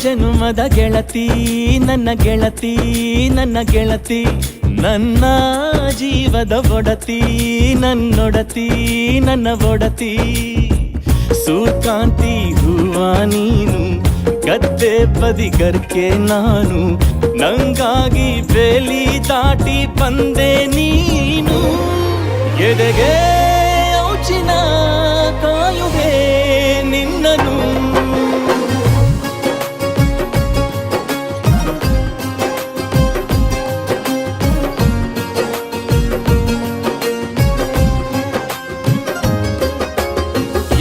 ಜನುಮದ ಗೆಳತಿ ನನ್ನ ಗೆಳತಿ ನನ್ನ ಗೆಳತಿ ನನ್ನ ಜೀವದ ಒಡತಿ ನನ್ನೊಡತಿ ನನ್ನ ಒಡತಿ ಸೂರ್ಕಾಂತಿ ಹೂವ ನೀನು ಗದ್ದೆ ಬದಿಗರ್ಕೆ ನಾನು ನಂಗಾಗಿ ಬೇಲಿ ದಾಟಿ ಬಂದೆ ನೀನು ಎದೆಗೆ ಔಚಿನ ಕಾಯುವೆ ನಿನ್ನನು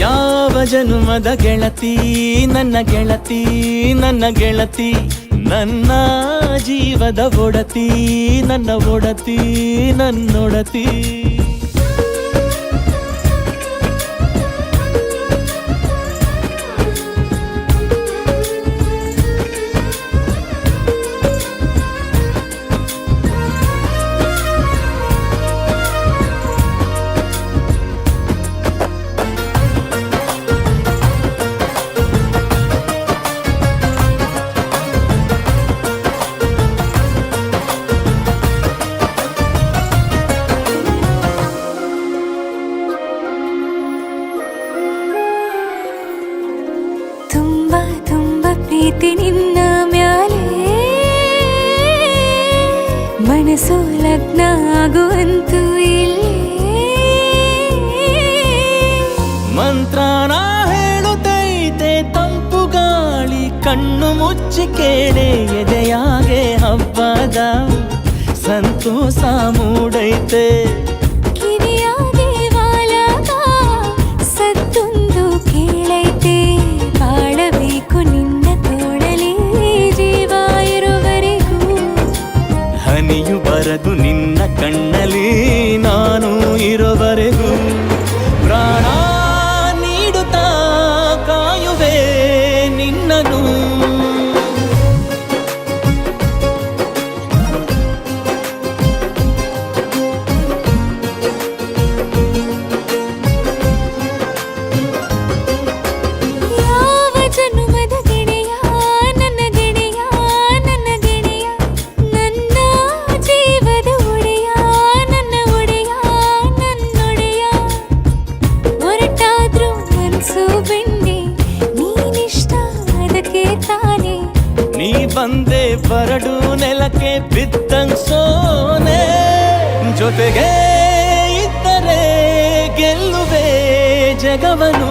ಯಾವ ಜನುಮದ ಗೆಳತಿ ನನ್ನ ಗೆಳತಿ ನನ್ನ ಗೆಳತಿ ನನ್ನ ಜೀವದ ಒಡತಿ ನನ್ನ ಒಡತಿ ನನ್ನೊಡತಿ ಪ್ರೀತಿ ನಿನ್ನ ಮ್ಯಾಲೆ ಮನಸ್ಸು ಲಗ್ನ ಆಗುವಂತೂ ಇಲ್ಲೇ ಮಂತ್ರನ ಹೇಳುತ್ತೈತೆ ತಂಪು ಗಾಳಿ ಕಣ್ಣು ಮುಚ್ಚಿ ಕೇಳೆ ಎದೆಯಾಗೆ ಹಬ್ಬದ ಸಂತೋಷ ಮೂಡೈತೆ ಕಿವಿಯಾಗೆ ವಾಲಾಗ ಸತ್ತೊಂದು ಕೇಳೈತೆ ಬಾಳಬೇಕು ನಿನ್ನ ತೋಳಲಿ ಜೀವ ಇರುವರೆಗೂ ಹನಿಯು ಬರದು ನಿನ್ನ ಕಣ್ಣಲ್ಲಿ ನಾನು ಇರುವರೆಗೂ ಪ್ರಾಣ ನೀಡುತ್ತಾ ಕಾಯುವೆ ನಿನ್ನನು ನೀ ಬಂದೆ ಬರಡು ನೆಲಕ್ಕೆ ಬಿದ್ದಂಗ್ ಸೋನೆ ಜೊತೆಗೆ ಇದ್ದರೆ ಗೆಲ್ಲುವೆ ಜಗವನು